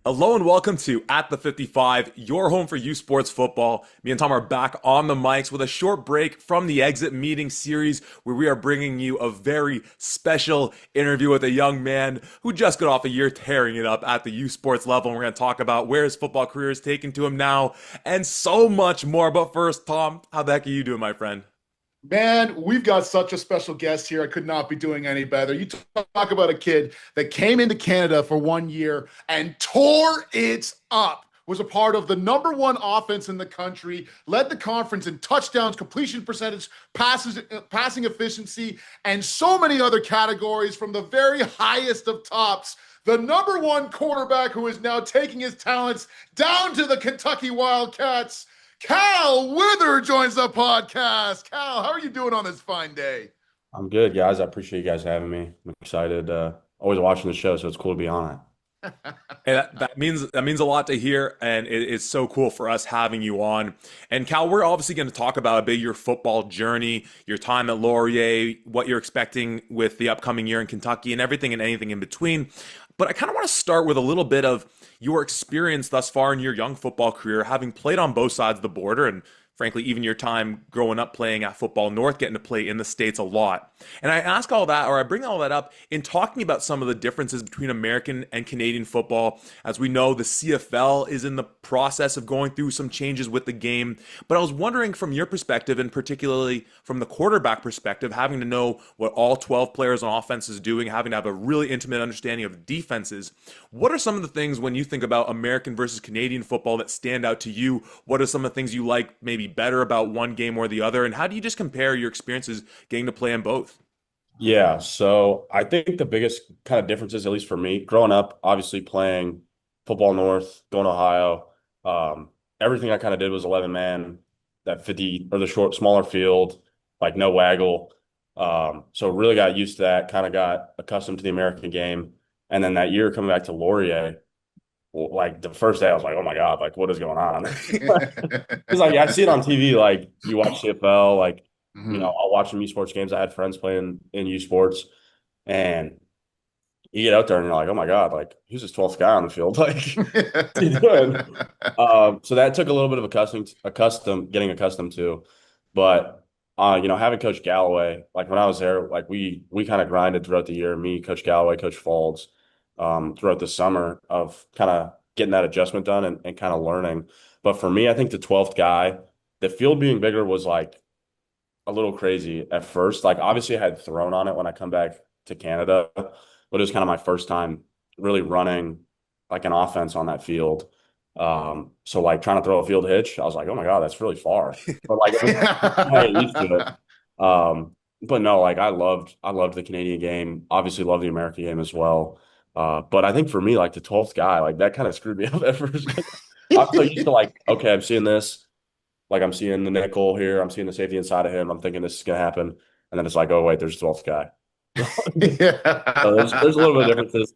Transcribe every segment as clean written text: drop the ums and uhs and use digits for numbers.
Hello and welcome to At the 55, your home for U Sports football. Me and Tom are back on the mics with a short break from the Exit Meeting series where we are bringing you a very special interview with a young man who just got off a year tearing it up at the U Sports level. And we're going to talk about where his football career is taken to him now and so much more. But first, Tom, how the heck are you doing, my friend? Man, we've got such a special guest here. I could not be doing any better. You talk about a kid that came into Canada for 1 year and tore it up. Was a part of the number one offense in the country, led the conference in touchdowns, completion percentage, passing efficiency, and so many other categories from the very highest of tops. The number one quarterback who is now taking his talents down to the Kentucky Wildcats. Cal Wither joins the podcast. Cal, how are you doing on this fine day? I'm good, guys. I appreciate you guys having me. I'm excited. Always watching the show, so it's cool to be on And that means a lot to hear, and it is so cool for us having you on. And Cal, we're obviously going to talk about a bit your football journey, your time at Laurier, what you're expecting with the upcoming year in Kentucky, and everything and anything in between. But I kind of want to start with a little bit of your experience thus far in your young football career, having played on both sides of the border and frankly, even your time growing up playing at Football North, getting to play in the States a lot. And I ask all that, or I bring all that up in talking about some of the differences between American and Canadian football. As we know, the CFL is in the process of going through some changes with the game. But I was wondering from your perspective, and particularly from the quarterback perspective, having to know what all 12 players on offense is doing, having to have a really intimate understanding of defenses. What are some of the things when you think about American versus Canadian football that stand out to you? What are some of the things you like maybe better about one game or the other? And how do you just compare your experiences getting to play in both? Yeah, so I think the biggest kind of differences, at least for me, growing up, obviously playing Football North, going to Ohio, everything I kind of did was 11 man, that 50 or the smaller field, like no waggle. So really got used to that, kind of got accustomed to the American game. And then that year coming back to Laurier, like the first day I was like, oh my God, like what is going on? Because like I see it on TV, like you watch CFL, like Mhm. I'll watch some U Sports games. I had friends playing in U Sports, and you get out there and you're like, oh my God, like who's this 12th guy on the field? Like, what's he doing? So that took a little bit of getting accustomed to, but having Coach Galloway, like when I was there, like we kind of grinded throughout the year. Me, Coach Galloway, Coach Falls, throughout the summer of kind of getting that adjustment done and kind of learning. But for me, I think the 12th guy, the field being bigger was like a little crazy at first. Like obviously I had thrown on it when I come back to Canada, but it was kind of my first time really running like an offense on that field. So like trying to throw a field hitch, I was like, oh my God, that's really far. But like it was I get used to it. But no, like I loved the Canadian game, obviously love the American game as well. But I think for me, like the 12th guy, like that kind of screwed me up at first. I'm so used to like, okay, I'm seeing this. Like I'm seeing the nickel here, I'm seeing the safety inside of him. I'm thinking this is gonna happen, and then it's like, oh wait, there's the 12th guy. So there's a little bit of differences,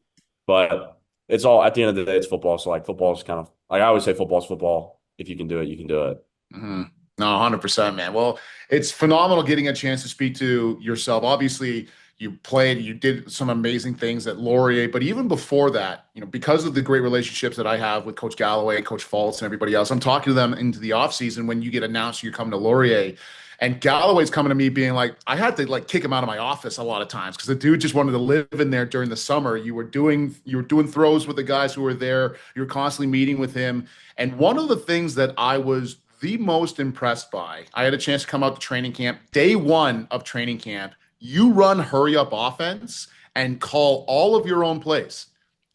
but it's all at the end of the day, it's football. So like football is kind of like I always say, football's football. If you can do it, you can do it. Mhm. No, 100%, man. Well, it's phenomenal getting a chance to speak to yourself. Obviously, you played, you did some amazing things at Laurier, but even before that, because of the great relationships that I have with Coach Galloway and Coach Fultz and everybody else, I'm talking to them into the offseason when you get announced you're coming to Laurier. And Galloway's coming to me being like, I had to like kick him out of my office a lot of times because the dude just wanted to live in there during the summer. You were doing throws with the guys who were there. You were constantly meeting with him. And one of the things that I was the most impressed by, I had a chance to come out to training camp, day one of training camp. You run hurry up offense and call all of your own plays.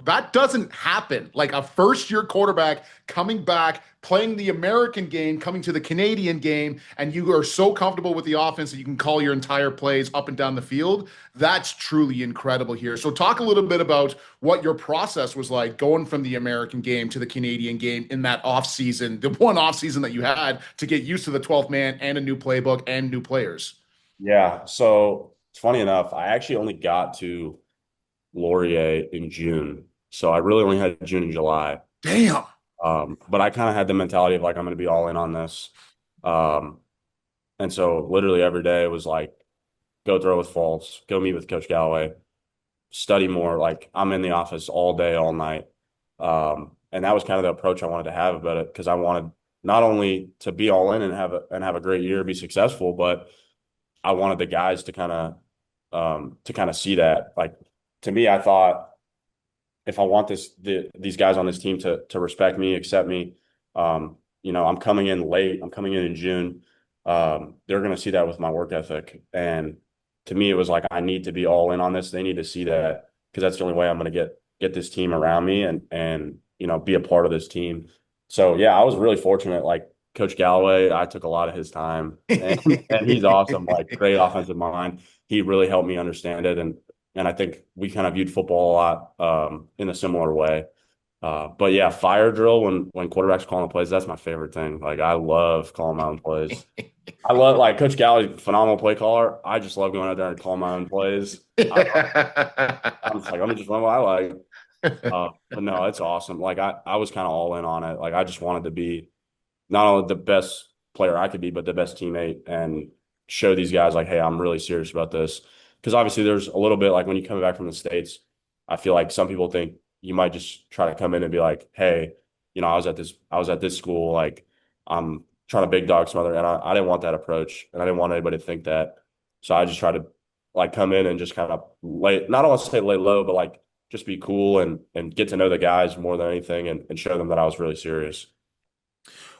That doesn't happen. Like a first year quarterback coming back, playing the American game, coming to the Canadian game, and you are so comfortable with the offense that you can call your entire plays up and down the field. That's truly incredible here. So, talk a little bit about what your process was like going from the American game to the Canadian game in that off season, the one off season that you had to get used to the 12th man and a new playbook and new players. Yeah. So it's funny enough, I actually only got to Laurier in June, so I really only had June and July. Damn. But I kind of had the mentality of like I'm going to be all in on this. Um, and so literally every day was like go throw with Falls, go meet with Coach Galloway, study more. Like I'm in the office all day, all night. and that was kind of the approach I wanted to have about it because I wanted not only to be all in and have a great year, be successful, but I wanted the guys to kind of see that. Like to me, I thought if I want these guys on this team to respect me, accept me, I'm coming in late. I'm coming in June. They're going to see that with my work ethic. And to me, it was like I need to be all in on this. They need to see that because that's the only way I'm going to get this team around me and be a part of this team. So yeah, I was really fortunate. Like Coach Galloway, I took a lot of his time, and he's awesome. Like great offensive mind. He really helped me understand it, and I think we kind of viewed football a lot in a similar way. But yeah, fire drill when quarterbacks calling plays, that's my favorite thing. Like I love calling my own plays. I love like Coach Galley, phenomenal play caller. I just love going out there and calling my own plays. I'm just like, let me just run what I like. But no, it's awesome. Like I was kind of all in on it. Like I just wanted to be not only the best player I could be, but the best teammate and show these guys like, hey, I'm really serious about this. Because obviously there's a little bit like when you come back from the States, I feel like some people think you might just try to come in and be like, hey, I was at this school, like I'm trying to big dog some other, and I didn't want that approach, and I didn't want anybody to think that. So I just tried to like come in and just kind of lay, not only say lay low, but like just be cool and get to know the guys more than anything and show them that I was really serious.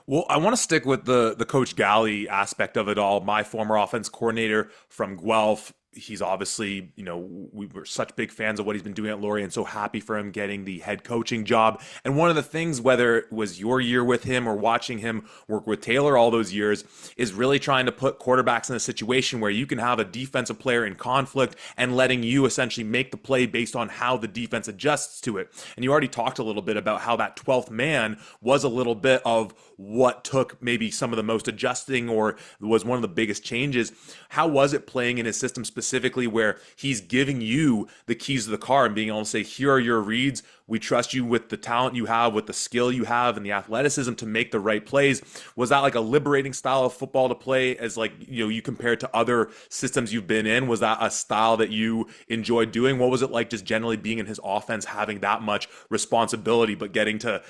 Well, I want to stick with the Coach Galley aspect of it all. My former offense coordinator from Guelph, he's obviously, we were such big fans of what he's been doing at Laurier and so happy for him getting the head coaching job. And one of the things, whether it was your year with him or watching him work with Taylor all those years, is really trying to put quarterbacks in a situation where you can have a defensive player in conflict and letting you essentially make the play based on how the defense adjusts to it. And you already talked a little bit about how that 12th man was a little bit of what took maybe some of the most adjusting or was one of the biggest changes. How was it playing in his system specifically where he's giving you the keys to the car and being able to say, here are your reads. We trust you with the talent you have, with the skill you have and the athleticism to make the right plays. Was that like a liberating style of football to play as like, you compare it to other systems you've been in? Was that a style that you enjoyed doing? What was it like just generally being in his offense, having that much responsibility, but getting to,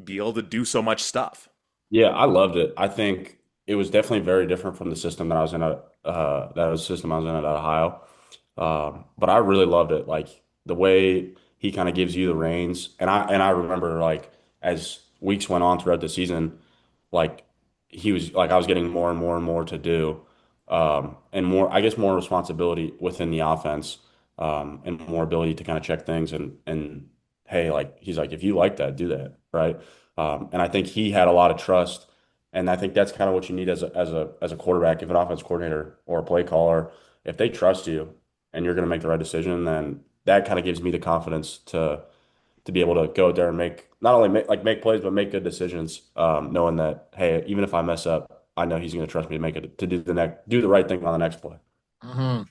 be able to do so much stuff? Yeah, I loved it. I think it was definitely very different from the system that I was in at that was the system I was in at Ohio. But I really loved it. Like the way he kind of gives you the reins. And I remember like as weeks went on throughout the season, like he was like I was getting more and more and more to do. And more I guess more responsibility within the offense, and more ability to kind of check things and hey, like he's like, if you like that, do that, right? And I think he had a lot of trust, and I think that's kind of what you need as a quarterback, if an offense coordinator or a play caller, if they trust you and you're going to make the right decision, then that kind of gives me the confidence to be able to go out there and make not only make plays but make good decisions, knowing that hey, even if I mess up, I know he's going to trust me to make it to do the right thing on the next play. Mhm.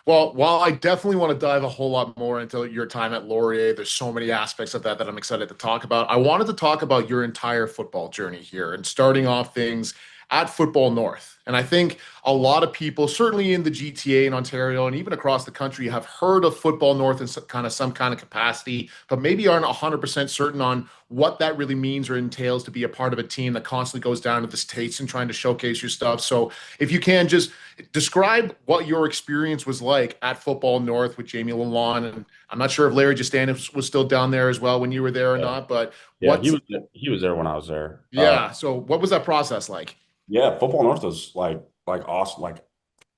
Well, while I definitely want to dive a whole lot more into your time at Laurier, there's so many aspects of that I'm excited to talk about. I wanted to talk about your entire football journey here and starting off things at Football North. And I think a lot of people, certainly in the GTA in Ontario and even across the country, have heard of Football North in some kind of capacity, but maybe aren't 100% certain on what that really means or entails to be a part of a team that constantly goes down to the States and trying to showcase your stuff. So if you can just describe what your experience was like at Football North with Jamie Lalonde. And I'm not sure if Larry Justanis was still down there as well when you were there or Yeah, not, but yeah, what's, he was there when I was there. yeah. So what was that process like? Yeah, Football North was like awesome. Like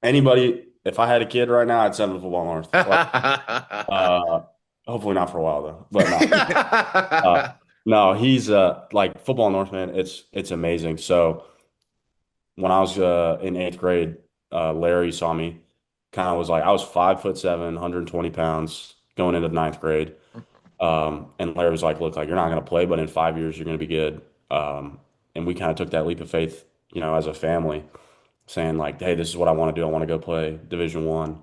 anybody, if I had a kid right now, I'd send him to Football North. Like, uh, hopefully not for a while though. But no, uh, no, he's like Football North, man. It's amazing. So when I was in eighth grade, Larry saw me. Kind of was like I was 5'7", 120 pounds going into ninth grade. And Larry was like, "Look, like you're not going to play, but in 5 years you're going to be good." And we kind of took that leap of faith, as a family, saying like, "Hey, this is what I want to do. I want to go play Division 1."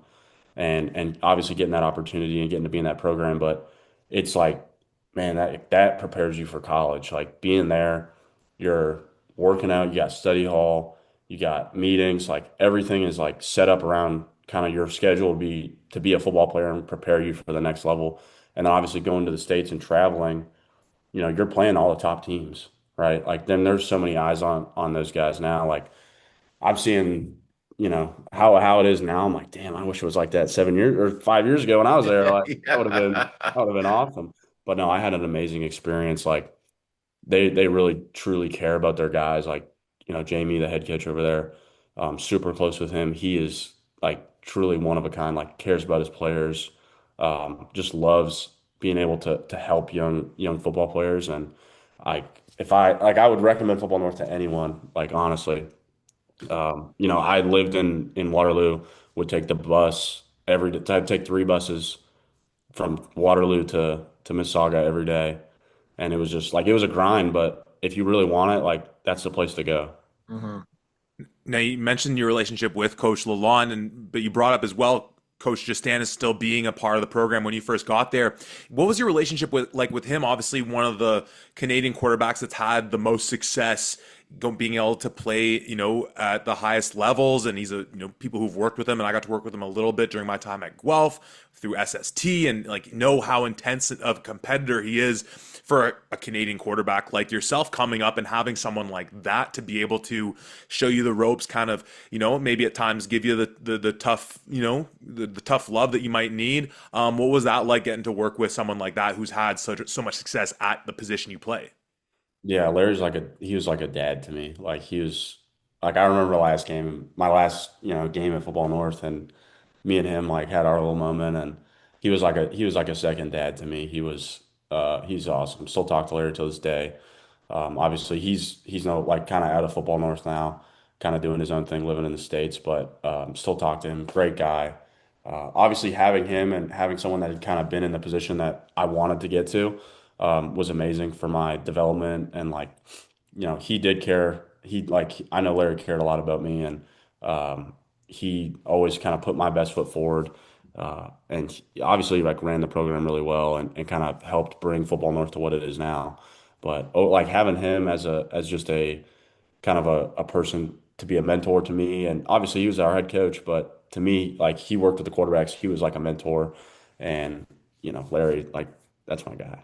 And obviously getting that opportunity and getting to be in that program. But it's like, man, that prepares you for college. Like being there, you're working out, you got study hall, you got meetings, like everything is like set up around kind of your schedule to be a football player and prepare you for the next level. And then obviously going to the States and traveling. you're playing all the top teams, right? Like then there's so many eyes on those guys now. Like I'm seeing, how it is now. I'm like, damn, I wish it was like that 7 years or 5 years ago when I was there. Like Yeah. that would have been awesome. But no, I had an amazing experience. Like they really truly care about their guys. Like, Jamie, the head coach over there, super close with him. He is like truly one of a kind, like cares about his players, just loves being able to help young football players. And if I would recommend Football North to anyone, like honestly. I lived in Waterloo, would take the bus every day. I'd take 3 buses from Waterloo to Mississauga every day. And it was just like it was a grind, but if you really want it, like that's the place to go. Mhm. Now you mentioned your relationship with Coach Lalonde, but you brought up as well Coach Justanis still being a part of the program when you first got there. What was your relationship with him? Obviously, one of the Canadian quarterbacks that's had the most success being able to play, at the highest levels. And he's people who've worked with him, and I got to work with him a little bit during my time at Guelph through SST, and like know how intense of a competitor he is for a Canadian quarterback like yourself coming up and having someone like that to be able to show you the ropes, kind of, maybe at times give you the tough, the tough love that you might need. What was that like getting to work with someone like that who's had so much success at the position you play? Yeah, Larry's he was like a dad to me. Like he was like I remember my last, game at Football North, and me and him like had our little moment, and he was like a second dad to me. He's awesome. Still talk to Larry to this day. Obviously he's no like kind of out of Football North now, kind of doing his own thing, living in the States, but still talk to him. Great guy. Obviously having him and having someone that had kind of been in the position that I wanted to get to was amazing for my development. And like, he did care. I know Larry cared a lot about me, and he always kind of put my best foot forward. And he obviously like ran the program really well, and kind of helped bring Football North to what it is now. But like having him as just a kind of a person to be a mentor to me, and obviously he was our head coach, but to me, like he worked with the quarterbacks, he was like a mentor, and Larry, like that's my guy.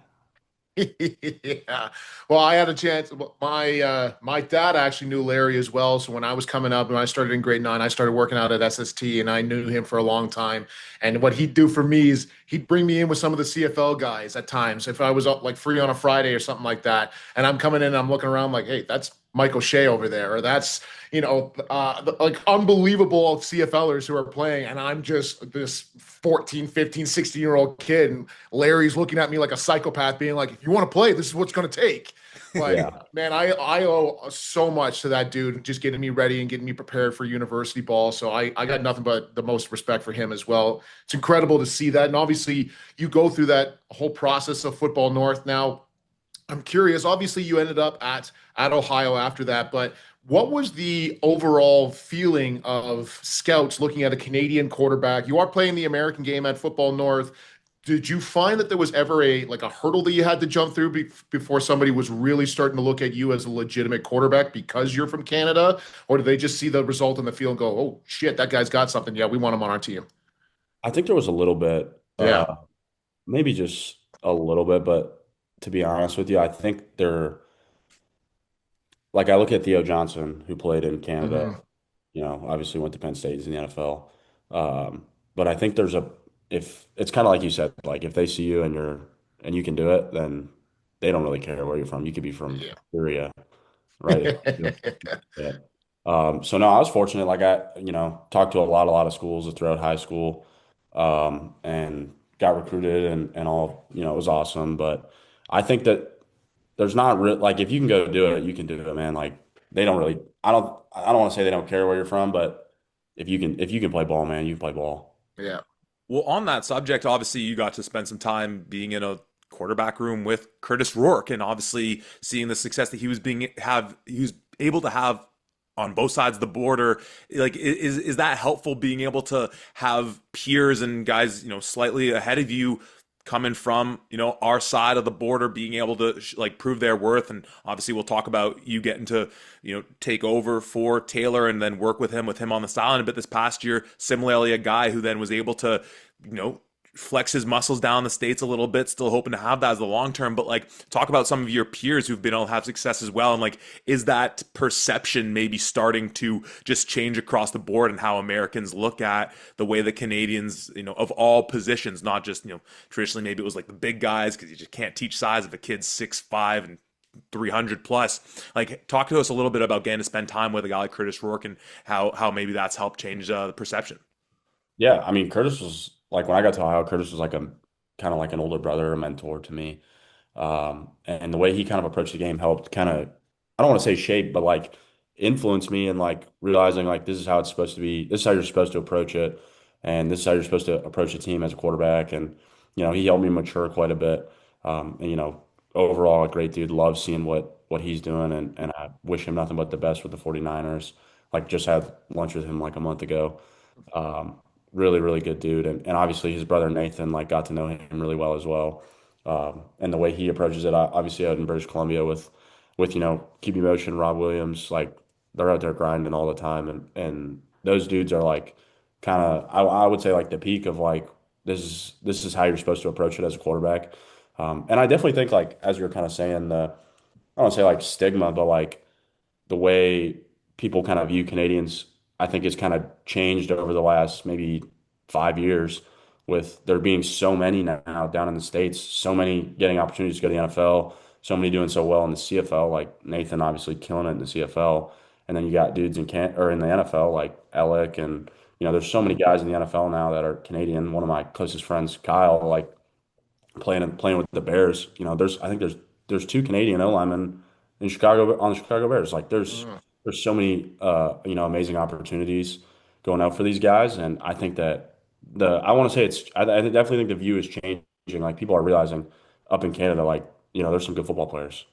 Yeah. Well, I had a chance. My dad actually knew Larry as well. So when I was coming up and I started in grade 9, I started working out at SST, and I knew him for a long time. And what he'd do for me is he'd bring me in with some of the CFL guys at times if I was up like free on a Friday or something like that. And I'm coming in and I'm looking around like, hey, that's Mike O'Shea over there, or that's like unbelievable CFLers who are playing, and I'm just this 14, 15, 16-year-old kid, and Larry's looking at me like a psychopath, being like, if you want to play, this is what's going to take. Like, Yeah. man, I owe so much to that dude, just getting me ready and getting me prepared for university ball. So I got nothing but the most respect for him as well. It's incredible to see that. And obviously, you go through that whole process of Football North. Now, I'm curious. Obviously, you ended up at Ohio after that, but what was the overall feeling of scouts looking at a Canadian quarterback? You are playing the American game at Football North. Did you find that there was ever a hurdle that you had to jump through before somebody was really starting to look at you as a legitimate quarterback because you're from Canada, or did they just see the result in the field and go, "Oh shit, that guy's got something. Yeah, we want him on our team." I think there was a little bit, Yeah. maybe just a little bit, but to be honest with you, I think like I look at Theo Johnson, who played in Canada, Hmm. obviously went to Penn State, he's in the NFL. But I think if it's kind of like you said, like if they see you and you can do it, then they don't really care where you're from. You could be from Yeah. Syria, right? Yeah. So no, I was fortunate. Like talked to a lot of schools throughout high school, and got recruited and all, it was awesome. But I think that there's not real like if you can go do it, you can do it, man. Like they don't really. I don't want to say they don't care where you're from, but if you can play ball, man, you can play ball. Yeah. Well, on that subject, obviously you got to spend some time being in a quarterback room with Curtis Rourke, and obviously seeing the success that he was able to have on both sides of the border. Like, is that helpful, being able to have peers and guys, slightly ahead of you coming from, our side of the border, being able to like prove their worth? And obviously we'll talk about you getting to, take over for Taylor and then work with him on the sideline. But this past year, similarly, a guy who then was able to, you know, flex his muscles down the States a little bit, still hoping to have that as the long term. But like, talk about some of your peers who've been able to have success as well. And like, is that perception maybe starting to just change across the board and how Americans look at the way that Canadians, of all positions, not just, traditionally maybe it was like the big guys because you just can't teach size if a kid's 6'5" and 300 plus. Like, talk to us a little bit about getting to spend time with a guy like Curtis Rourke and how maybe that's helped change the perception. Yeah, I mean, Curtis was like when I got to Ohio, Curtis was like a kind of like an older brother, a mentor to me. And the way he kind of approached the game helped kind of, I don't want to say shape, but like influence me and like realizing like this is how it's supposed to be. This is how you're supposed to approach it. And this is how you're supposed to approach a team as a quarterback. And, he helped me mature quite a bit. And, overall, a great dude. Love seeing what he's doing. And I wish him nothing but the best with the 49ers. Like just had lunch with him like a month ago. Um, Really, really good dude. And obviously his brother Nathan, like got to know him really well as well. And the way he approaches it, obviously out in British Columbia with Keep Motion, Rob Williams, like they're out there grinding all the time, and those dudes are like kind of I would say like the peak of like this is how you're supposed to approach it as a quarterback. And I definitely think like as you're kind of saying the I don't want to say like stigma, but like the way people kind of view Canadians, I think has kind of changed over the last maybe 5 years with there being so many now down in the States, so many getting opportunities to go to the NFL, so many doing so well in the CFL, like Nathan obviously killing it in the CFL. And then you got dudes in the NFL like Alec and there's so many guys in the NFL now that are Canadian. One of my closest friends, Kyle, like playing with the Bears. I think there's two Canadian O linemen in Chicago on the Chicago Bears. Like Mm. there's so many amazing opportunities going out for these guys, and I think that the I want to say I definitely think the view is changing. Like people are realizing up in Canada, like there's some good football players.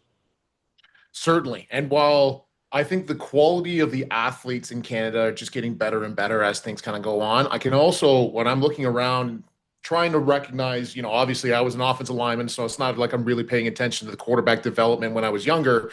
Certainly. And while I think the quality of the athletes in Canada are just getting better and better as things kind of go on, I can also, when I'm looking around, trying to recognize, obviously I was an offensive lineman, so it's not like I'm really paying attention to the quarterback development when I was younger.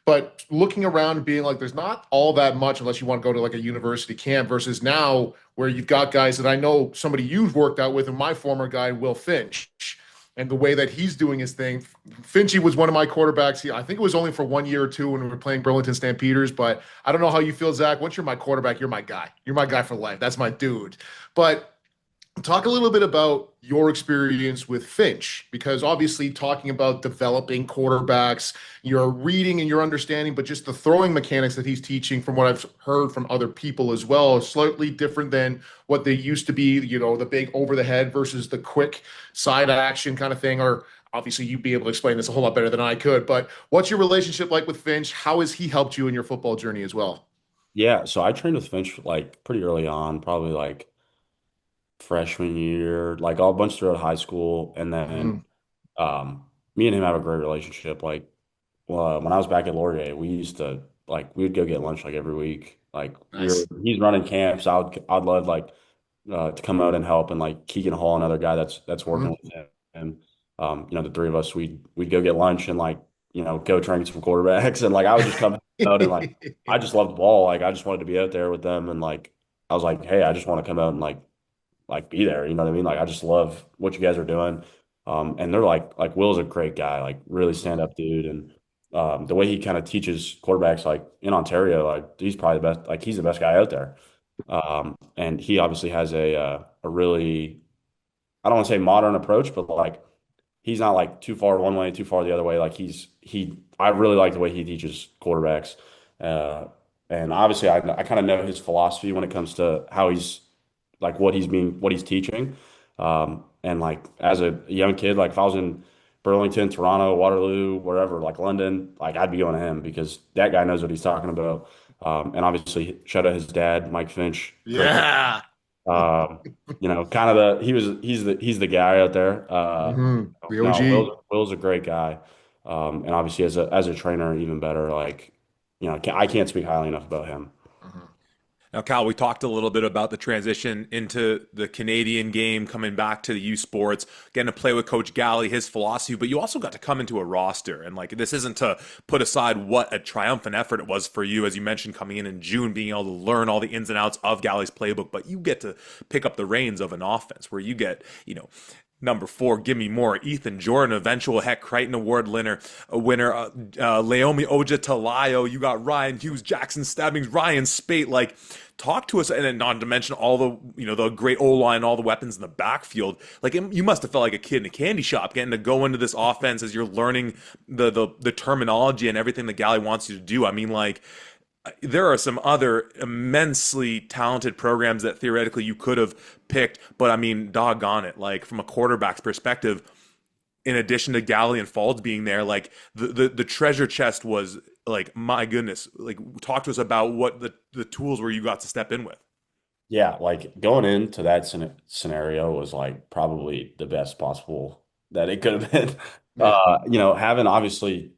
But looking around and being like, there's not all that much unless you want to go to like a university camp versus now where you've got guys that I know somebody you've worked out with and my former guy, Will Finch. And the way that he's doing his thing, Finchy was one of my quarterbacks. I think it was only for 1 year or two when we were playing Burlington Stampeders. But I don't know how you feel, Zach. Once you're my quarterback, you're my guy. You're my guy for life. That's my dude. But talk a little bit about your experience with Finch, because obviously talking about developing quarterbacks, you're reading and you're understanding, but just the throwing mechanics that he's teaching, from what I've heard from other people as well, is slightly different than what they used to be, the big over the head versus the quick side action kind of thing. Or obviously you'd be able to explain this a whole lot better than I could, but what's your relationship like with Finch? How has he helped you in your football journey as well? Yeah, so I trained with Finch like pretty early on, probably like freshman year, like all a bunch throughout high school, and then Mhm. me and him have a great relationship. Like, well, when I was back at Laurier, we used to like we would go get lunch like every week. Like Nice. he's running camps. I'd love like to come out and help, and like Keegan Hall, another guy that's working Mhm. with him. And the three of us we'd go get lunch and like go train some quarterbacks, and like I would just come out and like I just loved ball. Like I just wanted to be out there with them, and like I was like, hey, I just want to come out and like be there. You know what I mean? Like I just love what you guys are doing. And they're like Will's a great guy, like really stand up dude. And the way he kind of teaches quarterbacks like in Ontario, like he's probably the best, like he's the best guy out there. And he obviously has a really, I don't want to say modern approach, but like he's not like too far one way, too far the other way. Like I really like the way he teaches quarterbacks. Uh, and obviously I kind of know his philosophy when it comes to how he's like what he's teaching. And like as a young kid, like if I was in Burlington, Toronto, Waterloo, wherever, like London, like I'd be going to him because that guy knows what he's talking about. And obviously shout out his dad, Mike Finch, great. Yeah. Um, kind of he's the guy out there. The No, OG. Will's a great guy. And obviously as a trainer, even better. Like, I can't speak highly enough about him. Now, Cal, we talked a little bit about the transition into the Canadian game, coming back to the U Sports, getting to play with Coach Galley, his philosophy, but you also got to come into a roster. And like, this isn't to put aside what a triumphant effort it was for you, as you mentioned, coming in June, being able to learn all the ins and outs of Galley's playbook, but you get to pick up the reins of an offense where you get, number 4, give me more. Ethan Jordan, eventual Heck Crichton Award winner, Laomi Oja Talayo. You got Ryan Hughes, Jackson Stebbings, Ryan Spate. Like, talk to us, and then not to mention all the the great O line, all the weapons in the backfield. Like, you must have felt like a kid in a candy shop getting to go into this offense as you're learning the terminology and everything that Galley wants you to do. I mean, like, there are some other immensely talented programs that theoretically you could have picked, but I mean, doggone it, like from a quarterback's perspective, in addition to Galley and Falls being there, like the treasure chest was like, my goodness, like talk to us about what the tools were you got to step in with. Yeah, like going into that scenario was like probably the best possible that it could have been. Yeah. Having obviously,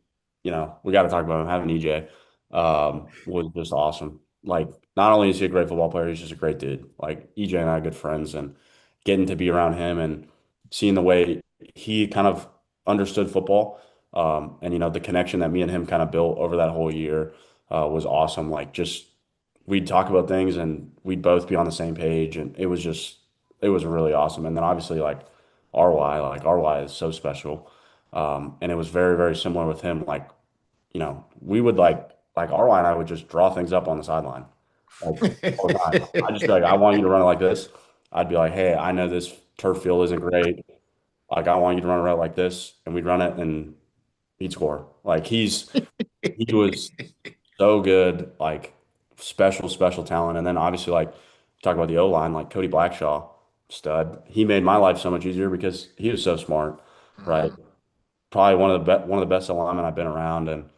we got to talk about him, having EJ was just awesome. Like, not only is he a great football player, he's just a great dude. Like, EJ and I are good friends, and getting to be around him and seeing the way he kind of understood football, and the connection that me and him kind of built over that whole year was awesome. Like, just we'd talk about things and we'd both be on the same page, and it was really awesome. And then obviously, like RY is so special. And it was very, very similar with him. Like, we would like RY and I would just draw things up on the sideline like all the time. I'd just be like, I want you to run it like this. I'd be like, hey, I know this turf field isn't great. Like, I want you to run it like this. And we'd run it and he'd score. Like, he was so good, like special, special talent. And then obviously, like, talk about the O line, like Cody Blackshaw, stud. He made my life so much easier because he was so smart, right? Mhm. Probably one of the best alignment I've been around, and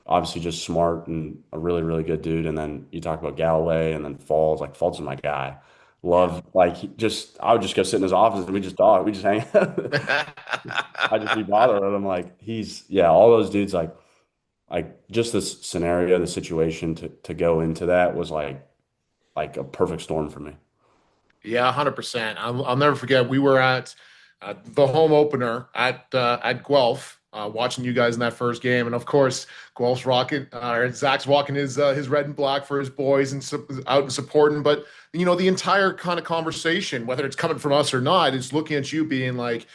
obviously just smart and a really, really good dude. And then you talk about Galloway and then Falls. Like, Falls is my guy. Yeah. Love, like, I would just go sit in his office and we just talk. We just hang out. I'd just be bothered with him. Like, yeah, all those dudes, like just this scenario, the situation to go into that was like a perfect storm for me. Yeah, 100%. I'll never forget. We were at the home opener at Guelph, watching you guys in that first game, and of course, Guelph's rocking, or Zach's rocking his red and black for his boys and out and supporting. But the entire kind of conversation, whether it's coming from us or not, is looking at you being like,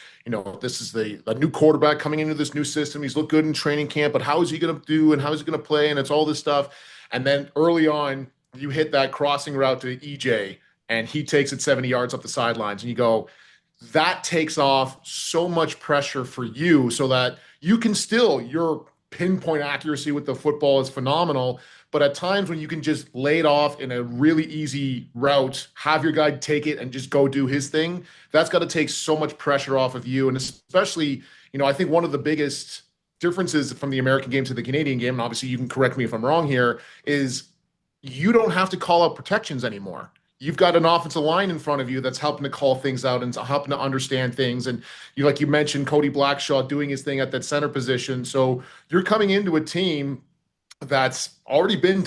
this is the new quarterback coming into this new system. He's looked good in training camp, but how is he going to do and how is he going to play? And it's all this stuff. And then early on, you hit that crossing route to EJ and he takes it 70 yards up the sidelines, and you go, that takes off so much pressure for you so that you can still, your pinpoint accuracy with the football is phenomenal. But at times when you can just lay it off in a really easy route, have your guy take it and just go do his thing, that's got to take so much pressure off of you. And especially, I think one of the biggest differences from the American game to the Canadian game, and obviously you can correct me if I'm wrong here, is you don't have to call out protections anymore. You've got an offensive line in front of you that's helping to call things out and helping to understand things. And like you mentioned, Cody Blackshaw doing his thing at that center position. So you're coming into a team that's already went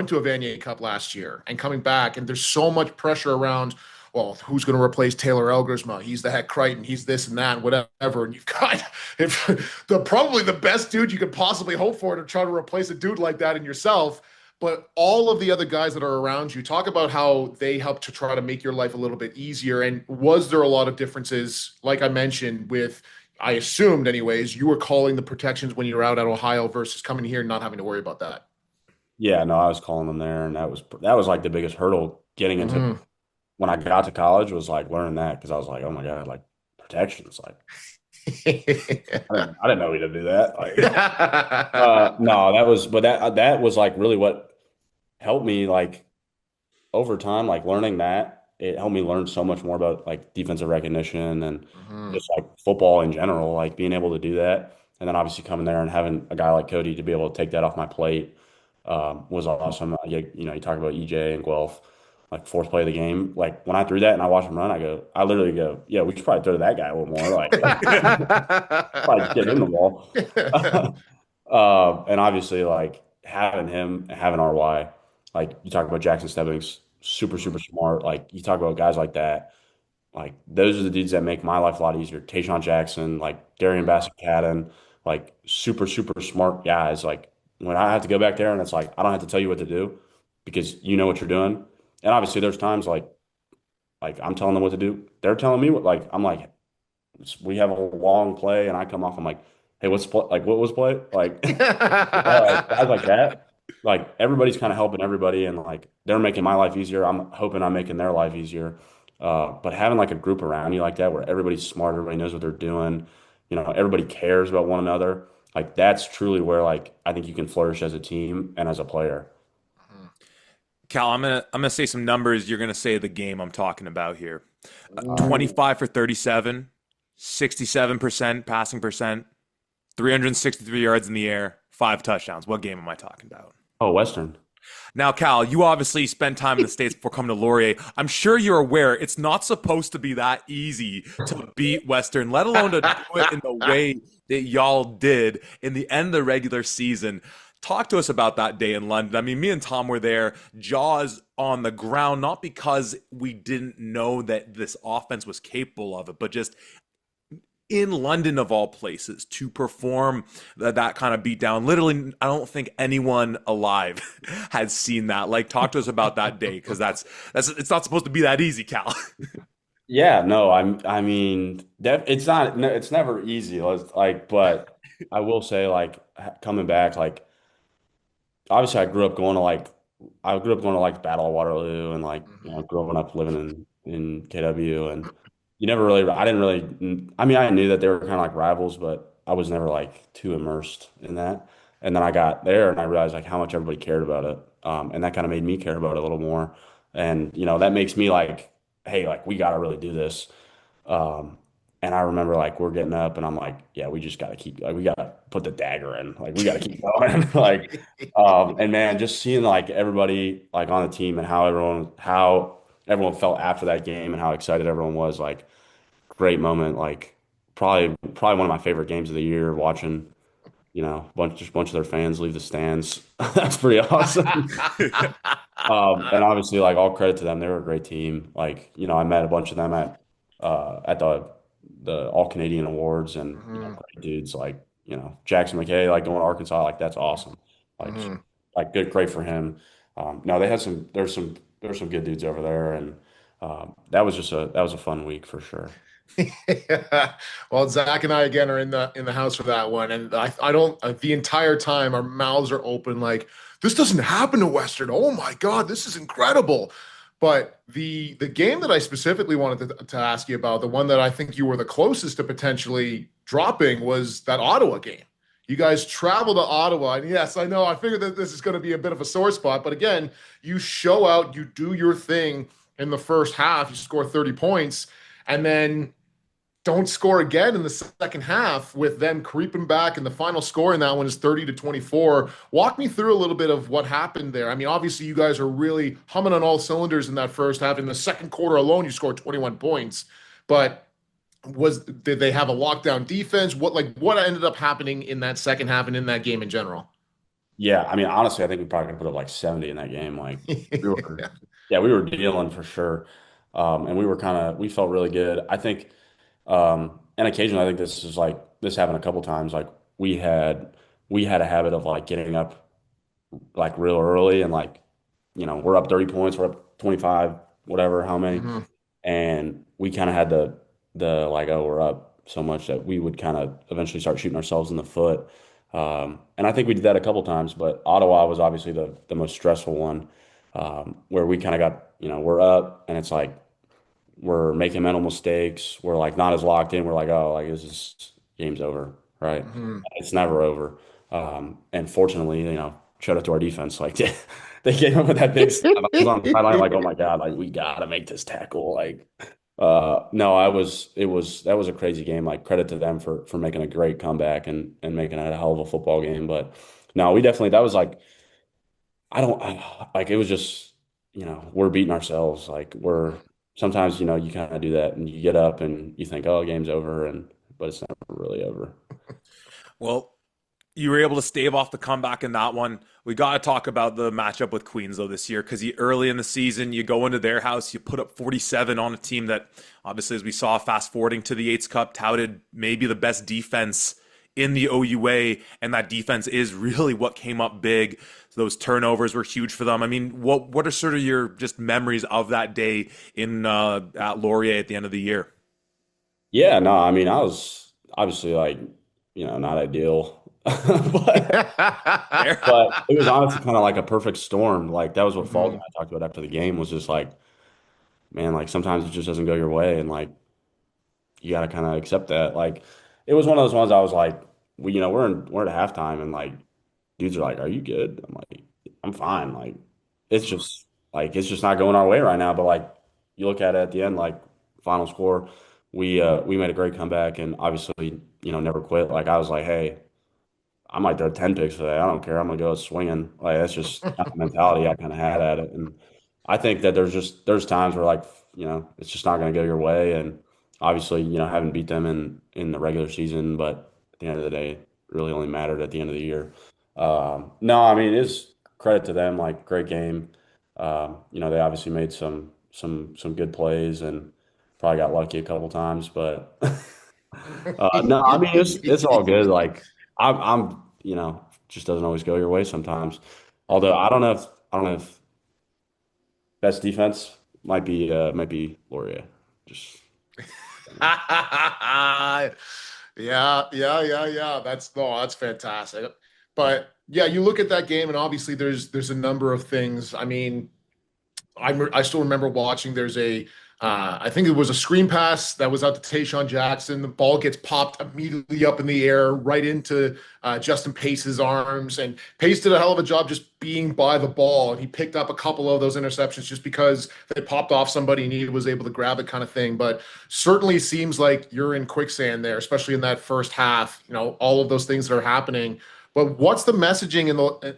to a Vanier Cup last year and coming back. And there's so much pressure around, well, who's going to replace Taylor Elgersma? He's the Heck Crichton. He's this and that, and whatever. And you've got probably the best dude you could possibly hope for to try to replace a dude like that in yourself. But all of the other guys that are around you, talk about how they help to try to make your life a little bit easier. And was there a lot of differences, like I mentioned, I assumed anyways, you were calling the protections when you were out at Ohio versus coming here and not having to worry about that? Yeah, no, I was calling them there, and that was like the biggest hurdle getting into Hmm. when I got to college was like learning that because I was like, oh my God, like protections, like I didn't know we did do that. Like, no, that was like really what helped me like over time, like learning that it helped me learn so much more about like defensive recognition and Mhm. just like football in general, like being able to do that. And then obviously coming there and having a guy like Cody to be able to take that off my plate was awesome. You talk about EJ and Guelph, like fourth play of the game. Like when I threw that and I watched him run, I literally go, yeah, we should probably throw to that guy a little more. Like probably just get him the ball. And obviously, like having him, having RY, like you talk about Jackson Stebbings. super, super smart. Like you talk about guys like that. Like those are the dudes that make my life a lot easier. Tayshaun Jackson, like Darian Mhm. Bassett-Cadden, like super, super smart guys. Like when I have to go back there and it's like I don't have to tell you what to do because you know what you're doing. And obviously there's times like I'm telling them what to do. They're telling me what like I'm like we have a long play and I come off, I'm like, hey, what's play? Like what was play? Like guys like that. Like everybody's kind of helping everybody and like they're making my life easier. I'm hoping I'm making their life easier. But having like a group around you like that where everybody's smart, everybody knows what they're doing, everybody cares about one another. Like that's truly where like I think you can flourish as a team and as a player. Cal, I'm gonna say some numbers. You're gonna say the game I'm talking about here. Ooh. 25 for 37, 67% passing percent, 363 yards in the air, 5 touchdowns. What game am I talking about? Oh, Western. Now, Cal, you obviously spent time in the States before coming to Laurier. I'm sure you're aware it's not supposed to be that easy to beat Western, let alone to do it in the way that y'all did in the end of the regular season. Talk to us about that day in London. I mean, me and Tom were there, jaws on the ground, not because we didn't know that this offense was capable of it, but just in London of all places to perform that kind of beatdown. Literally, I don't think anyone alive had seen that. Like, talk to us about that day because that's it's not supposed to be that easy, Cal. Yeah, no, I mean, it's not, no, it's never easy. Like, but I will say, like, coming back, like, obviously, I grew up going to like Battle of Waterloo, and like, Mhm. growing up living in KW, and you never really, I didn't really, I mean, I knew that they were kind of like rivals, but I was never like too immersed in that. And then I got there, and I realized like how much everybody cared about it, and that kind of made me care about it a little more. And that makes me like, hey, like we got to really do this. Um, and I remember like we're getting up and I'm like, yeah, we just got to keep like we got to put the dagger in. Like we got to keep going. Like and man, just seeing like everybody like on the team and how everyone felt after that game and how excited everyone was, like great moment. Like probably one of my favorite games of the year watching, bunch of their fans leave the stands. That's pretty awesome. And obviously, like all credit to them, they were a great team. Like, I met a bunch of them at the All Canadian Awards, and Mhm. great dudes like Jackson McKay, like going to Arkansas, like that's awesome. Like, Mhm. like good, great for him. No, they had there's some good dudes over there, and that was a fun week for sure. Yeah. Well, Zach and I again are in the house for that one, and I don't the entire time our mouths are open like this doesn't happen to Western. Oh my God, this is incredible. But the game that I specifically wanted to ask you about, the one that I think you were the closest to potentially dropping, was that Ottawa game. You guys travel to Ottawa, and yes, I know I figured that this is going to be a bit of a sore spot, but again, you show out, you do your thing in the first half, you score 30 points, and then don't score again in the second half with them creeping back, and the final score in that one is 30 to 24. Walk me through a little bit of what happened there. I mean, obviously you guys are really humming on all cylinders in that first half. In the second quarter alone, you scored 21 points. But did they have a lockdown defense? What ended up happening in that second half and in that game in general? Yeah, I mean, honestly, I think we probably could put up like 70 in that game. Like we were, yeah, we were dealing for sure. And we felt really good. I think, and occasionally I think this happened a couple times. Like we had a habit of like getting up like real early and like, we're up 30 points, we're up 25, whatever, how many. Mhm. And we kind of had the like, oh, we're up so much that we would kind of eventually start shooting ourselves in the foot. And I think we did that a couple times, but Ottawa was obviously the most stressful one, where we kind of got, we're up and it's like we're making mental mistakes. We're like not as locked in. We're like, oh, like this is game's over, right? Mhm. It's never over. And fortunately, shout out to our defense. Like they came up with that big stop. I was on the sideline like, oh my God, like we gotta make this tackle. Like, no, that was a crazy game. Like credit to them for making a great comeback and making it a hell of a football game. But no, we definitely that was like I don't like it was just we're beating ourselves. Like we're sometimes you kind of do that and you get up and you think, oh, game's over, and but it's never really over. Well, You were able to stave off the comeback in that one. We got to talk about the matchup with Queens though this year because early in the season you go into their house, you put up 47 on a team that obviously, as we saw, fast forwarding to the Eights Cup, touted maybe the best defense in the OUA, and that defense is really what came up big. So those turnovers were huge for them. I mean, what are sort of your just memories of that day in at Laurier at the end of the year? Yeah, no, I mean, I was obviously like, not ideal, but Fair. it was honestly kind of like a perfect storm. Like that was what Falk and Mhm. I talked about after the game was just like, man, like sometimes it just doesn't go your way, and like you got to kind of accept that. Like it was one of those ones I was like, we're at halftime, and like dudes are like, "Are you good?" I'm like, "I'm fine." Like Mhm. it's just not going our way right now. But like you look at it at the end, like final score, we made a great comeback, and obviously never quit. Like I was like, "Hey, I might throw 10 picks today. I don't care. I'm gonna go swinging." Like that's just kind of the mentality I kind of had at it. And I think that there's times where like, it's just not gonna go your way. And obviously, haven't beat them in the regular season, but at the end of the day, it really only mattered at the end of the year. No, I mean it's credit to them, like great game. They obviously made some good plays and probably got lucky a couple times, but no, I mean it's all good. Like I'm just doesn't always go your way sometimes. Although I don't know if best defense might be Laurier. Just Yeah. That's no, that's fantastic. But yeah, you look at that game, and obviously there's a number of things. I mean, I still remember watching. There's I think it was a screen pass that was out to Tayshawn Jackson. The ball gets popped immediately up in the air, right into Justin Pace's arms, and Pace did a hell of a job just being by the ball, and he picked up a couple of those interceptions just because they popped off somebody and he was able to grab it, kind of thing. But certainly seems like you're in quicksand there, especially in that first half. All of those things that are happening. But what's the messaging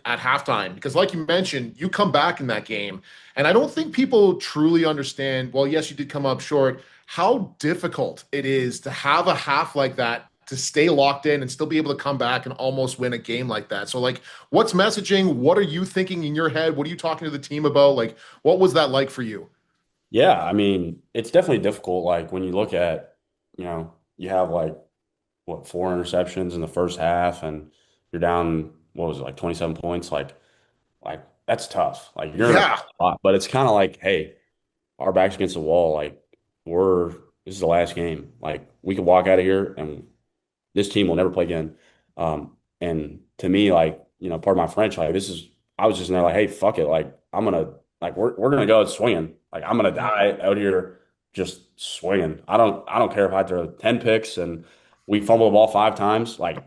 at halftime? Because, like you mentioned, you come back in that game. And I don't think people truly understand. Well, yes, you did come up short. How difficult it is to have a half like that, to stay locked in and still be able to come back and almost win a game like that. So, like, what's messaging? What are you thinking in your head? What are you talking to the team about? Like, what was that like for you? yeah, I mean it's definitely difficult. Like when you look at you have like what four interceptions in the first half, and you're down what was it like 27 points. Like that's tough. Like you're in a Yeah. spot, but it's kind of like hey. Our backs against the wall. Like we're this is the last game. Like we could walk out of here and this team will never play again. And to me, like part of my French, like this is I was just in there like, hey, fuck it. Like I'm gonna like we're gonna go swinging. Like I'm gonna Mhm. die out here just swinging. I don't care if I throw 10 picks and we fumble the ball 5 times. Like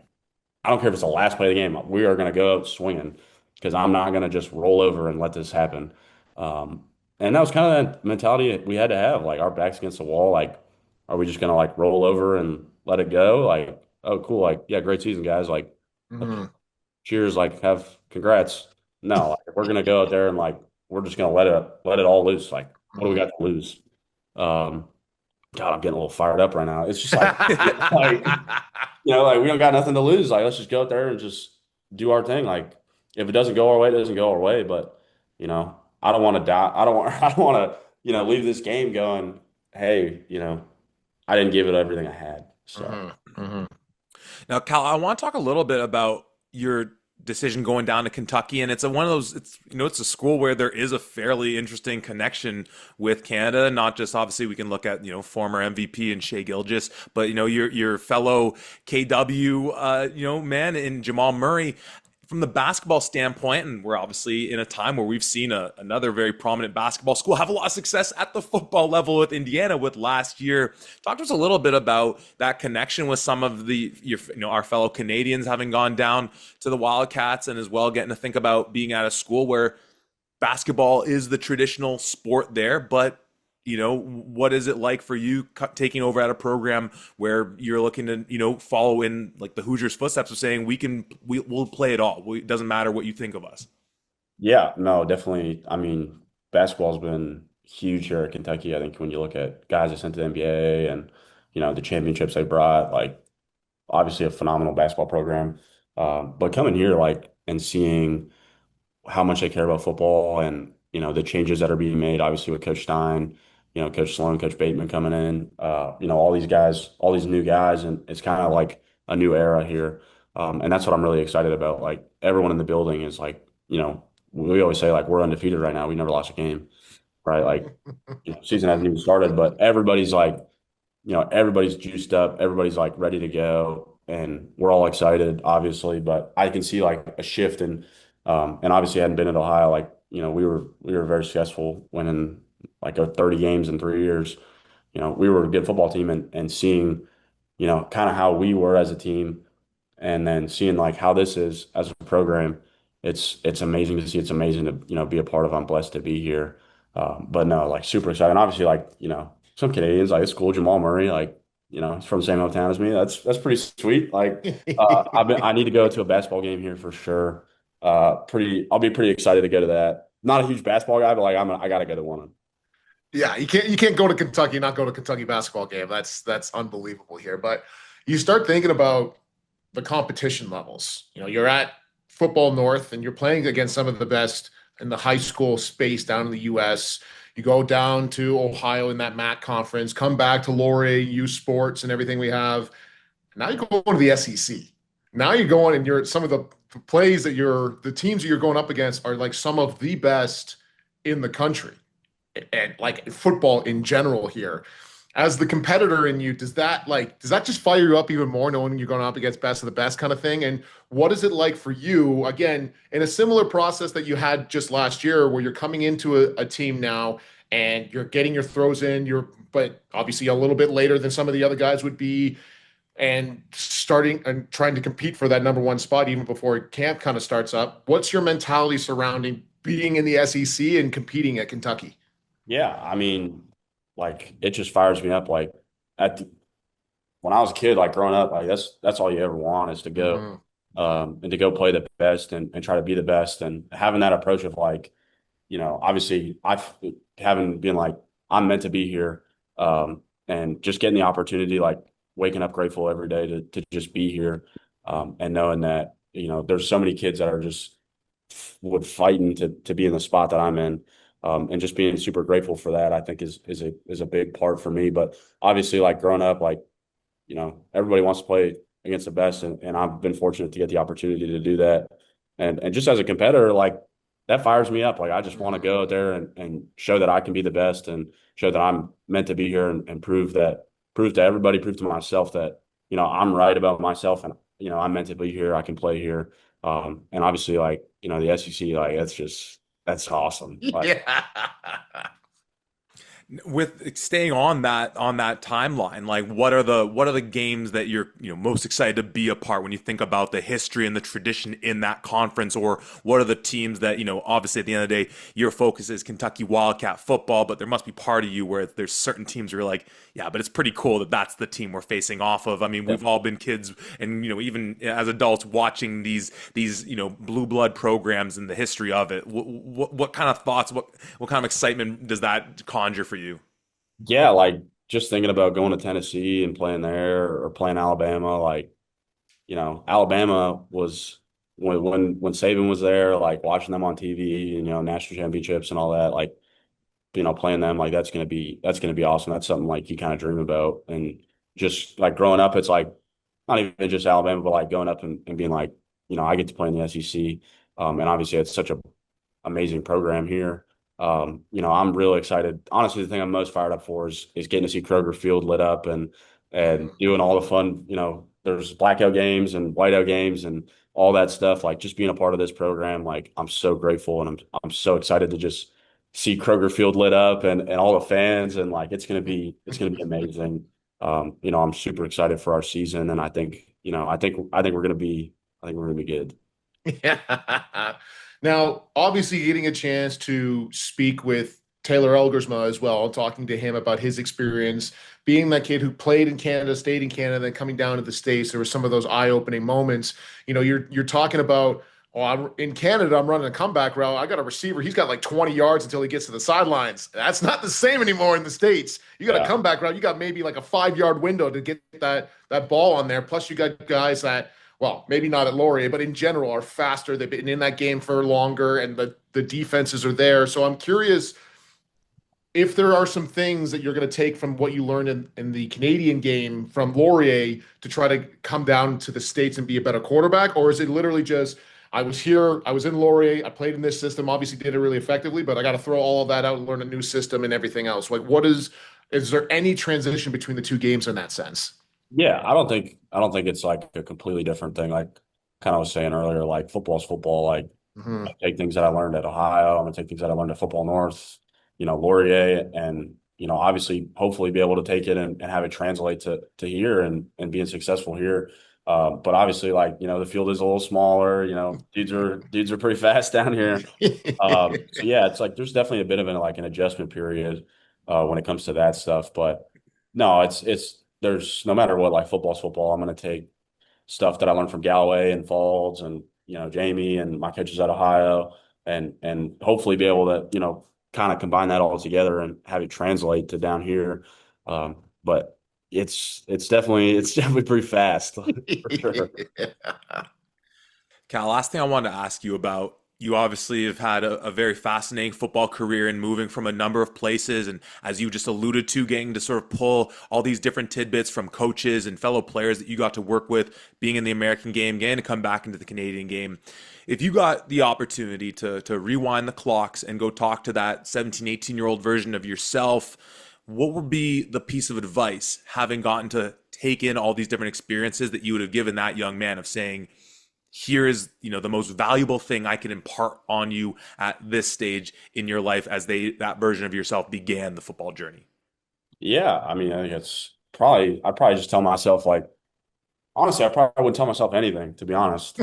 I don't care if it's the last play of the game. We are going to go out swinging because I'm not going to just roll over and let this happen. Um, and that was kind of the mentality we had to have. Like our backs against the wall. Like, are we just going to like roll over and let it go? Like, oh, cool. Like, yeah, great season, guys. Like, okay, Mhm. cheers. Like, have congrats. No, like, we're going to go out there and like we're just going to let it all loose. Like, what do we Mhm. got to lose? Um, God, I'm getting a little fired up right now. It's just like like we don't got nothing to lose. Like let's just go out there and just do our thing. Like if it doesn't go our way, it doesn't go our way. But I don't want to die. I don't want. I don't want to leave this game going. Hey, I didn't give it everything I had. So Mhm. Mhm. Now, Cal, I want to talk a little bit about your decision going down to Kentucky, and it's one of those. It's a school where there is a fairly interesting connection with Canada. Not just obviously we can look at former MVP and Shea Gilgis, but your fellow KW man in Jamal Murray. From the basketball standpoint, and we're obviously in a time where we've seen another very prominent basketball school have a lot of success at the football level with Indiana with last year. Talk to us a little bit about that connection with some of our fellow Canadians having gone down to the Wildcats, and as well getting to think about being at a school where basketball is the traditional sport there, but what is it like for you taking over at a program where you're looking to follow in like the Hoosiers footsteps of saying we'll play it all, it doesn't matter what you think of us. yeah, no, definitely. I mean, basketball's been huge here at Kentucky. I think when you look at guys that sent to the NBA and the championships they brought, like obviously a phenomenal basketball program. But coming here, like, and seeing how much they care about football and, the changes that are being made, obviously with Coach Stein, Coach Sloan, Coach Bateman coming in, all these guys, all these new guys, and it's kind of like a new era here. And that's what I'm really excited about. Like everyone in the building is like, we always say like we're undefeated right now. We never lost a game, right? Like, season hasn't even started, but everybody's like, everybody's juiced up, everybody's like ready to go, and we're all excited, obviously. But I can see like a shift and obviously I hadn't been at Ohio. Like, we were very successful winning like 30 games in 3 years. We were a good football team and seeing, kind of how we were as a team and then seeing like how this is as a program, it's amazing to see. It's amazing to be a part of. I'm blessed to be here. But no, like super excited. And obviously, like some Canadians, like it's cool. Jamal Murray, like he's from the same hometown as me. That's pretty sweet. Like I need to go to a basketball game here for sure. I'll be pretty excited to go to that. Not a huge basketball guy, but like I gotta go to one. Yeah, you can't go to Kentucky and not go to Kentucky basketball game. That's unbelievable here. But you start thinking about the competition levels. You're at Football North and you're playing against some of the best in the high school space down in the US. You go down to Ohio in that MAC conference, come back to Laurier, U Sports and everything we have. Now you're going to the SEC. Now you're going and you're some of the teams that you're going up against are like some of the best in the country and like football in general here. As the competitor in you, does that just fire you up even more knowing you're going up against best of the best kind of thing? And what is it like for you, again, in a similar process that you had just last year where you're coming into a team now and you're getting your throws in, but obviously a little bit later than some of the other guys would be, and starting and trying to compete for that number one spot even before camp kind of starts up. What's your mentality surrounding being in the SEC and competing at Kentucky? Yeah, I mean, like it just fires me up. Like at the, when I was a kid, like growing up, like that's all you ever want is to go Mhm. and to go play the best and try to be the best and having that approach of like, obviously I've having been like I'm meant to be here and just getting the opportunity, like waking up grateful every day to just be here and knowing that, there's so many kids that are just would fighting to be in the spot that I'm in. And just being super grateful for that, I think is a big part for me. But obviously, like growing up, like everybody wants to play against the best, and I've been fortunate to get the opportunity to do that. And just as a competitor, like that fires me up. Like I just want to go out there and show that I can be the best and show that I'm meant to be here and prove to everybody, prove to myself that, I'm right about myself and, I'm meant to be here. I can play here. And obviously like, the SEC, like that's awesome. Like, Yeah. With staying on that timeline, like what are the games that you're most excited to be a part when you think about the history and the tradition in that conference, or what are the teams that obviously at the end of the day your focus is Kentucky Wildcat football, but there must be part of you where there's certain teams where you're like, yeah, but it's pretty cool that that's the team we're facing off of. I mean, yeah. we've all been kids and even as adults watching these blue blood programs and the history of it. What kind of thoughts, what kind of excitement does that conjure for you? Yeah, like just thinking about going to Tennessee and playing there or playing Alabama, like, Alabama was when Saban was there, like watching them on TV, national championships and all that, like, playing them, like that's gonna be awesome. That's something like you kind of dream about. And just like growing up, it's like not even just Alabama, but like going up and being like, I get to play in the SEC. And obviously it's such a amazing program here. I'm really excited. Honestly, the thing I'm most fired up for is getting to see Kroger Field lit up and doing all the fun. There's blackout games and whiteout games and all that stuff. Like just being a part of this program, like I'm so grateful and I'm so excited to just see Kroger Field lit up and all the fans and like it's gonna be amazing. I'm super excited for our season and I think we're gonna be good. Yeah. Now, obviously, getting a chance to speak with Taylor Elgersma as well, talking to him about his experience, being that kid who played in Canada, stayed in Canada, then coming down to the States, there were some of those eye-opening moments. You're talking about, oh, in Canada, I'm running a comeback route. I got a receiver. He's got like 20 yards until he gets to the sidelines. That's not the same anymore in the States. You got a Yeah. comeback route. You got maybe like a 5-yard window to get that ball on there. Plus, you got guys that well, maybe not at Laurier, but in general are faster. They've been in that game for longer, and the defenses are there. So I'm curious if there are some things that you're going to take from what you learned in the Canadian game from Laurier to try to come down to the States and be a better quarterback, or is it literally just I was here, I was in Laurier, I played in this system, obviously did it really effectively, but I got to throw all of that out and learn a new system and everything else. Like, is there any transition between the two games in that sense? Yeah, I don't think it's like a completely different thing. Like kind of was saying earlier, like football's football. Like Hmm. I take things that I learned at Ohio. I'm gonna take things that I learned at Football North, Laurier, and obviously, hopefully, be able to take it and have it translate to here and being successful here. But obviously, like the field is a little smaller. Dudes are pretty fast down here. So yeah, it's like there's definitely a bit of an adjustment period when it comes to that stuff. But no, it's there's no matter what, like football's football. I'm gonna take stuff that I learned from Galloway and Falls and Jamie and my coaches at Ohio and hopefully be able to kind of combine that all together and have it translate to down here. But it's definitely pretty fast for sure. Cal, last thing I wanted to ask you about. You obviously have had a very fascinating football career and moving from a number of places. And as you just alluded to, getting to sort of pull all these different tidbits from coaches and fellow players that you got to work with, being in the American game, getting to come back into the Canadian game. If you got the opportunity to rewind the clocks and go talk to that 17, 18-year-old version of yourself, what would be the piece of advice, having gotten to take in all these different experiences, that you would have given that young man of saying, here is the most valuable thing I can impart on you at this stage in your life as that version of yourself began the football journey? Yeah, I mean, I think I'd probably just tell myself like honestly, I probably wouldn't tell myself anything, to be honest.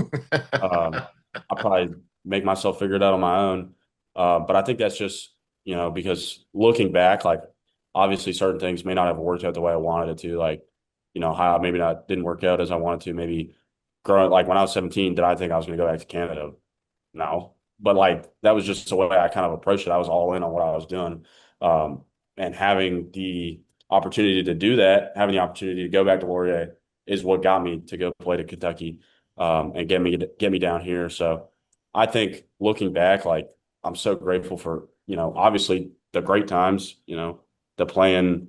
I'll probably make myself figure it out on my own. But I think that's just, because looking back, like obviously certain things may not have worked out the way I wanted it to. Like, how maybe not didn't work out as I wanted to. Maybe growing like when I was 17, did I think I was going to go back to Canada? No. But like that was just the way I kind of approached it. I was all in on what I was doing. Um, and having the opportunity to do that, having the opportunity to go back to Laurier is what got me to go play to Kentucky and get me down here. So I think looking back, like I'm so grateful for, obviously the great times, the playing,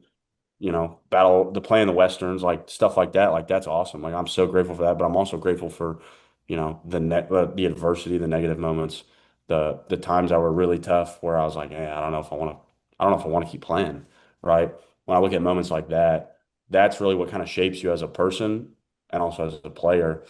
the playing the Westerns, like stuff like that. Like that's awesome. Like I'm so grateful for that. But I'm also grateful for, the adversity, the negative moments, the times that were really tough where I was like, hey, I don't know if I want to keep playing. Right. When I look at moments like that, that's really what kind of shapes you as a person and also as a player.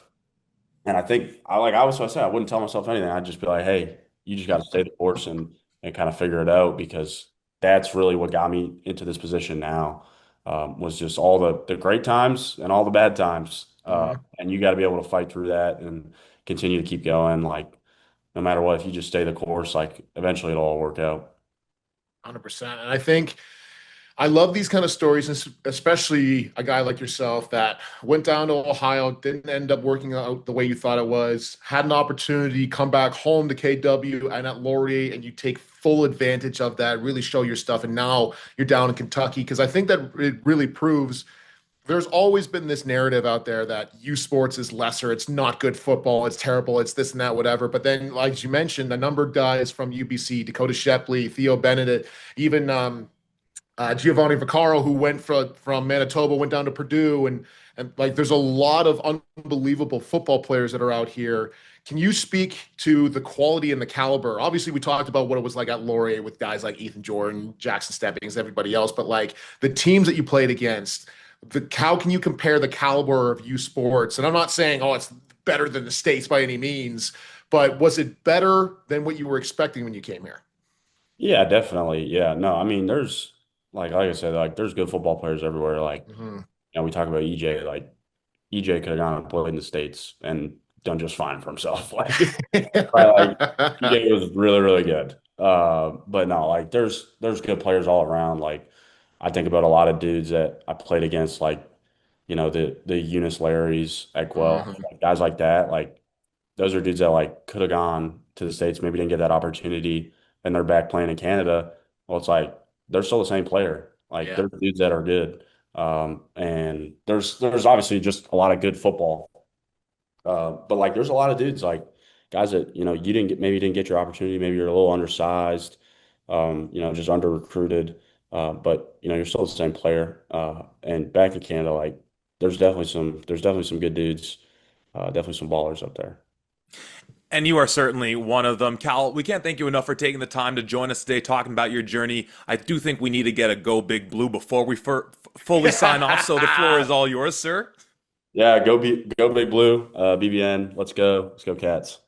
And I think I said I wouldn't tell myself anything. I'd just be like, hey, you just got to stay the course and kind of figure it out because that's really what got me into this position now. Was just all the great times and all the bad times. Mhm. And you got to be able to fight through that and continue to keep going. Like no matter what, if you just stay the course, like eventually it'll all work out. 100%. And I think I love these kind of stories, especially a guy like yourself that went down to Ohio, didn't end up working out the way you thought it was, had an opportunity, come back home to KW and at Laurier, and you take full advantage of that, really show your stuff. And now you're down in Kentucky. Because I think that it really proves there's always been this narrative out there that U Sports is lesser. It's not good football. It's terrible. It's this and that, whatever. But then, like you mentioned, a number of guys from UBC, Dakota Shepley, Theo Benedict, even Giovanni Vaccaro, who went from Manitoba, went down to Purdue, and like there's a lot of unbelievable football players that are out here. Can you speak to the quality and the caliber? Obviously, we talked about what it was like at Laurier with guys like Ethan Jordan, Jackson Stebbings, everybody else, but like the teams that you played against, how can you compare the caliber of U Sports? And I'm not saying, oh, it's better than the States by any means, but was it better than what you were expecting when you came here? Yeah, definitely. Yeah. No, I mean, there's like I said, like there's good football players everywhere. Like, Mhm. we talk about EJ, like EJ could have gone and played in the States and done just fine for himself. Like EJ was really, really good. But no, like there's good players all around. Like I think about a lot of dudes that I played against, like, the Eunice Larrys at Guelph, Mhm. like, guys like that. Like those are dudes that like could have gone to the States, maybe didn't get that opportunity, and they're back playing in Canada. Well, it's like they're still the same player. Like Yeah. there's dudes that are good. And there's obviously just a lot of good football. But like, there's a lot of dudes like guys that maybe you didn't get your opportunity, maybe you're a little undersized, just under recruited, but you're still the same player. And back in Canada, like there's definitely some good dudes, definitely some ballers up there. And you are certainly one of them. Cal, we can't thank you enough for taking the time to join us today talking about your journey. I do think we need to get a Go Big Blue before we fully sign off, so the floor is all yours, sir. Yeah, go Big Blue, BBN. Let's go Cats.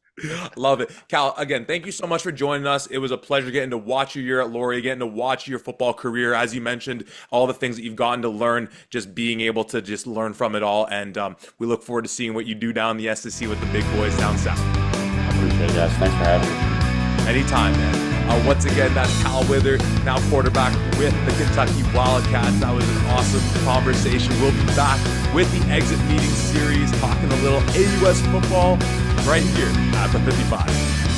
Love it. Cal, again, thank you so much for joining us. It was a pleasure getting to watch you year at Laurier, getting to watch your football career. As you mentioned, all the things that you've gotten to learn, just being able to just learn from it all. And we look forward to seeing what you do down in the SEC with the big boys down south. I appreciate it, guys. Thanks for having me. Anytime, man. Once again, that's Cal Wither, now quarterback with the Kentucky Wildcats. That was an awesome conversation. We'll be back with the Exit Meeting series, talking a little AUS football right here at the 55.